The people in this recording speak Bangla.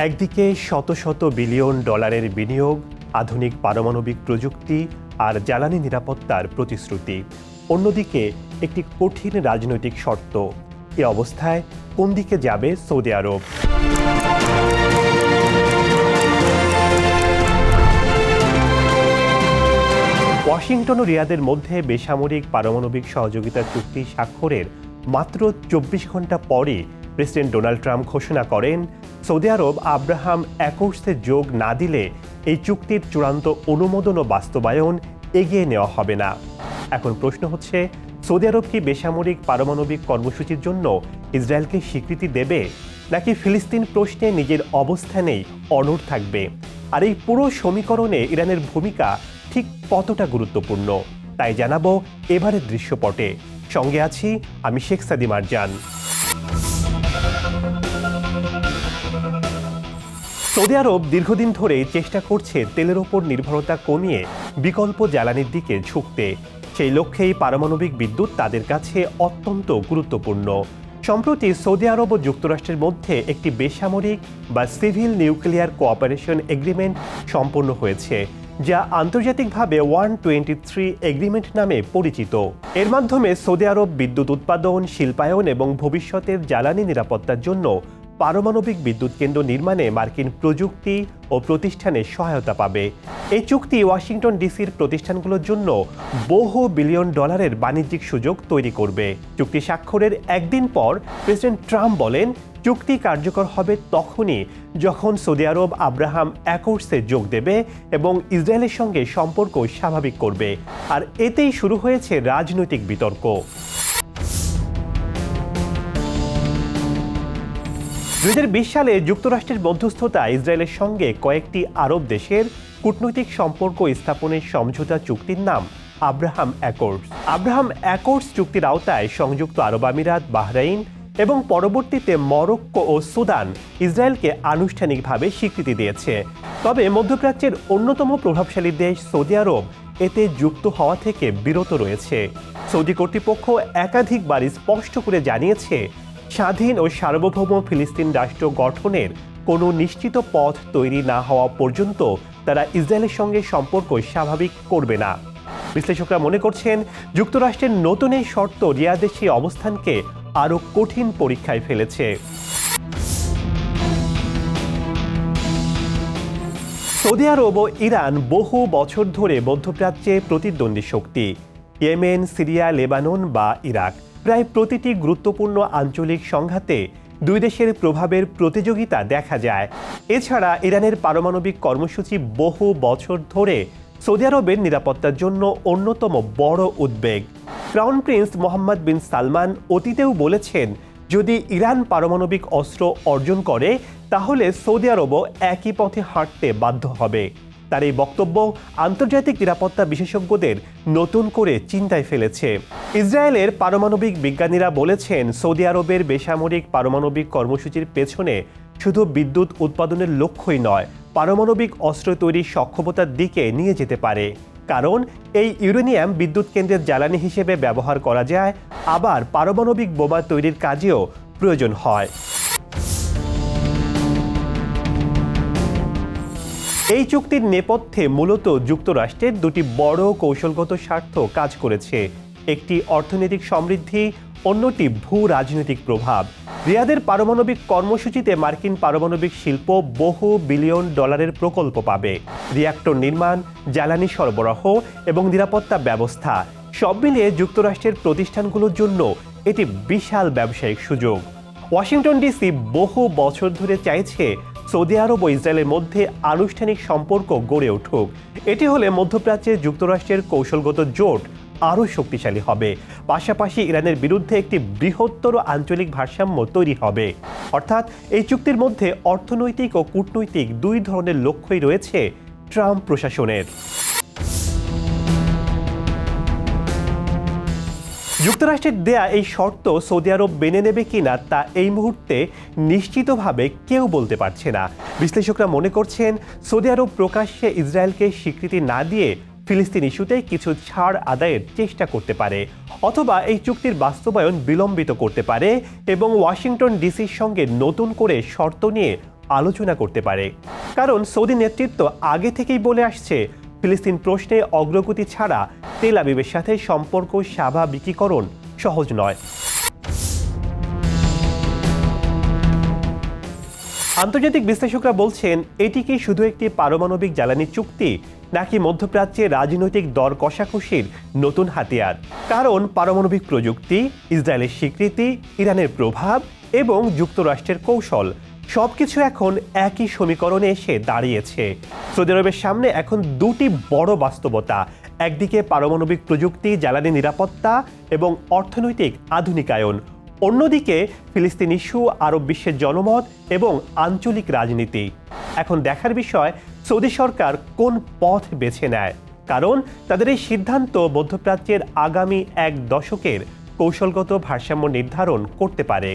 একদিকে শত শত বিলিয়ন ডলারের বিনিয়োগ, আধুনিক পারমাণবিক প্রযুক্তি আর জ্বালানি নিরাপত্তার প্রতিশ্রুতি, অন্যদিকে একটি কঠিন রাজনৈতিক শর্ত। এ অবস্থায় কোন দিকে যাবে সৌদি আরব? ওয়াশিংটন ও রিয়াদের মধ্যে বেসামরিক পারমাণবিক সহযোগিতা চুক্তি স্বাক্ষরের মাত্র ২৪ ঘন্টা পরে প্রেসিডেন্ট ডোনাল্ড ট্রাম্প ঘোষণা করেন, সৌদি আরব আব্রাহাম অ্যাকর্ডসে যোগ না দিলে এই চুক্তির চূড়ান্ত অনুমোদন ও বাস্তবায়ন এগিয়ে নেওয়া হবে না। এখন প্রশ্ন হচ্ছে, সৌদি আরব কি বেসামরিক পারমাণবিক কর্মসূচির জন্য ইসরায়েলকে স্বীকৃতি দেবে, নাকি ফিলিস্তিন প্রশ্নে নিজের অবস্থানেই অনড় থাকবে? আর এই পুরো সমীকরণে ইরানের ভূমিকা ঠিক কতটা গুরুত্বপূর্ণ, তাই জানাবো এবারের দৃশ্যপটে। সঙ্গে আছি আমি শেখ সাদি মারজান। সৌদি আরব দীর্ঘদিন ধরে চেষ্টা করছে তেলের ওপর নির্ভরতা কমিয়ে বিকল্প জ্বালানির দিকে ঝুঁকতে। সেই লক্ষ্যেই পারমাণবিক বিদ্যুৎ তাদের কাছে অত্যন্ত গুরুত্বপূর্ণ। সম্প্রতি সৌদি আরব ও যুক্তরাষ্ট্রের মধ্যে একটি বেসামরিক বা সিভিল নিউক্লিয়ার কোঅপারেশন এগ্রিমেন্ট সম্পন্ন হয়েছে, যা আন্তর্জাতিকভাবে 123 এগ্রিমেন্ট নামে পরিচিত। এর মাধ্যমে সৌদি আরব বিদ্যুৎ উৎপাদন, শিল্পায়ন এবং ভবিষ্যতের জ্বালানি নিরাপত্তার জন্য পারমাণবিক বিদ্যুৎ কেন্দ্র নির্মাণে মার্কিন প্রযুক্তি ও প্রতিষ্ঠানের সহায়তা পাবে। এই চুক্তি ওয়াশিংটন ডিসির প্রতিষ্ঠানগুলোর জন্য বহু বিলিয়ন ডলারের বাণিজ্যিক সুযোগ তৈরি করবে। চুক্তি স্বাক্ষরের একদিন পর প্রেসিডেন্ট ট্রাম্প বলেন, চুক্তি কার্যকর হবে তখনই যখন সৌদি আরব আব্রাহাম অ্যাকর্ডসে যোগ দেবে এবং ইসরায়েলের সঙ্গে সম্পর্ক স্বাভাবিক করবে। আর এতেই শুরু হয়েছে রাজনৈতিক বিতর্ক। ২০২০ সালে যুক্তরাষ্ট্রের মধ্যস্থতায় ইসরায়েলের সঙ্গে কয়েকটি আরব দেশের কূটনৈতিক সম্পর্ক স্থাপনের সমঝোতা চুক্তির নাম আব্রাহাম অ্যাকর্ডস। আব্রাহাম অ্যাকর্ডস চুক্তির আওতায় সংযুক্ত আরব আমিরাত, বাহরাইন এবং পরবর্তীতে মরক্কো ও সুদান ইসরায়েলকে আনুষ্ঠানিকভাবে স্বীকৃতি দিয়েছে। তবে মধ্যপ্রাচ্যের অন্যতম প্রভাবশালী দেশ সৌদি আরব এতে যুক্ত হওয়া থেকে বিরত রয়েছে। সৌদি কর্তৃপক্ষ একাধিকবার স্পষ্ট করে জানিয়েছে, স্বাধীন ও সার্বভৌম ফিলিস্তিন রাষ্ট্র গঠনের কোনো নিশ্চিত পথ তৈরি না হওয়া পর্যন্ত তারা ইসরায়েলের সঙ্গে সম্পর্ক স্বাভাবিক করবে না। বিশ্লেষকরা মনে করছেন, যুক্তরাষ্ট্রের নতুন এই শর্ত রিয়াদের সেই অবস্থানকে আরও কঠিন পরীক্ষায় ফেলেছে। সৌদি আরব ও ইরান বহু বছর ধরে মধ্যপ্রাচ্যে প্রতিদ্বন্দ্বী শক্তি। ইয়েমেন, সিরিয়া, লেবানন বা ইরাক, প্রায় প্রতিটি গুরুত্বপূর্ণ আঞ্চলিক সংঘাতে দুই দেশের প্রভাবের প্রতিযোগিতা দেখা যায়। এছাড়া ইরানের পারমাণবিক কর্মসূচি বহু বছর ধরে সৌদি আরবের নিরাপত্তার জন্য অন্যতম বড় উদ্বেগ। ক্রাউন প্রিন্স মোহাম্মদ বিন সালমান অতীতেও বলেছেন, যদি ইরান পারমাণবিক অস্ত্র অর্জন করে তাহলে সৌদি আরবও একই পথে হাঁটতে বাধ্য হবে। তার এই বক্তব্য আন্তর্জাতিক নিরাপত্তা বিশেষজ্ঞদের নতুন করে চিন্তায় ফেলেছে। ইসরায়েলের পারমাণবিক বিজ্ঞানীরা বলেছেন, সৌদি আরবের বেসামরিক পারমাণবিক কর্মসূচির পেছনে শুধু বিদ্যুৎ উৎপাদনের লক্ষ্যই নয়, পারমাণবিক অস্ত্র তৈরির সক্ষমতার দিকে নিয়ে যেতে পারে। কারণ এই ইউরেনিয়াম বিদ্যুৎ কেন্দ্রের জ্বালানি হিসেবে ব্যবহার করা যায়, আবার পারমাণবিক বোমা তৈরির কাজেও প্রয়োজন হয়। এই চুক্তির নেপথ্যে মূলত যুক্তরাষ্ট্রের দুটি বড় কৌশলগত স্বার্থ কাজ করেছে। একটি অর্থনৈতিক সমৃদ্ধি, অন্যটি ভূ রাজনৈতিক প্রভাব। রিয়াদের পারমাণবিক কর্মসূচিতে মার্কিন পারমাণবিক শিল্প বহু বিলিয়ন ডলারের প্রকল্প পাবে। রিঅ্যাক্টর নির্মাণ, জ্বালানি সরবরাহ এবং নিরাপত্তা ব্যবস্থা সব মিলিয়ে যুক্তরাষ্ট্রের প্রতিষ্ঠানগুলোর জন্য এটি বিশাল ব্যবসায়িক সুযোগ। ওয়াশিংটন ডিসি বহু বছর ধরে চাইছে সৌদি আরব ও ইসরায়েলের মধ্যে আনুষ্ঠানিক সম্পর্ক গড়ে উঠুক। এটি হলে মধ্যপ্রাচ্যে যুক্তরাষ্ট্রের কৌশলগত জোট আরও শক্তিশালী হবে। পাশাপাশি ইরানের বিরুদ্ধে একটি বৃহত্তর আঞ্চলিক ভারসাম্য তৈরি হবে। অর্থাৎ এই চুক্তির মধ্যে অর্থনৈতিক ও কূটনৈতিক দুই ধরনের লক্ষ্যই রয়েছে ট্রাম্প প্রশাসনের। যুক্তরাষ্ট্রের দেয়া এই শর্ত সৌদি আরব মেনে নেবে কিনা তা এই মুহূর্তে নিশ্চিতভাবে কেউ বলতে পারছে না। বিশ্লেষকরা মনে করছেন, সৌদি আরব প্রকাশ্যে ইসরায়েলকে স্বীকৃতি না দিয়ে ফিলিস্তিন ইস্যুতে কিছু ছাড় আদায়ের চেষ্টা করতে পারে, অথবা এই চুক্তির বাস্তবায়ন বিলম্বিত করতে পারে এবং ওয়াশিংটন ডিসির সঙ্গে নতুন করে শর্ত নিয়ে আলোচনা করতে পারে। কারণ সৌদি নেতৃত্ব আগে থেকেই বলে আসছে, ফিলিস্তিন প্রশ্নে অগ্রগতি ছাড়া তেল আবিবের সাথে সম্পর্ক স্বাভাবিকীকরণ সহজ নয়। আন্তর্জাতিক বিশ্লেষকরা বলছেন, এটি কি শুধু একটি পারমাণবিক জ্বালানি চুক্তি, নাকি মধ্যপ্রাচ্যে রাজনৈতিক দর কষাকষির নতুন হাতিয়ার? কারণ পারমাণবিক প্রযুক্তি, ইসরায়েলের স্বীকৃতি, ইরানের প্রভাব এবং যুক্তরাষ্ট্রের কৌশল সবকিছু এখন একই সমীকরণে এসে দাঁড়িয়েছে। সৌদি আরবের সামনে এখন দুটি বড় বাস্তবতা, একদিকে পারমাণবিক প্রযুক্তি, জ্বালানি নিরাপত্তা এবং অর্থনৈতিক আধুনিকায়ন, অন্যদিকে ফিলিস্তিন ইস্যু, আরব বিশ্বের জনমত এবং আঞ্চলিক রাজনীতি। এখন দেখার বিষয় সৌদি সরকার কোন পথ বেছে নেয়, কারণ তাদের এই সিদ্ধান্ত মধ্যপ্রাচ্যের আগামী 1 দশকের কৌশলগত ভারসাম্য নির্ধারণ করতে পারে।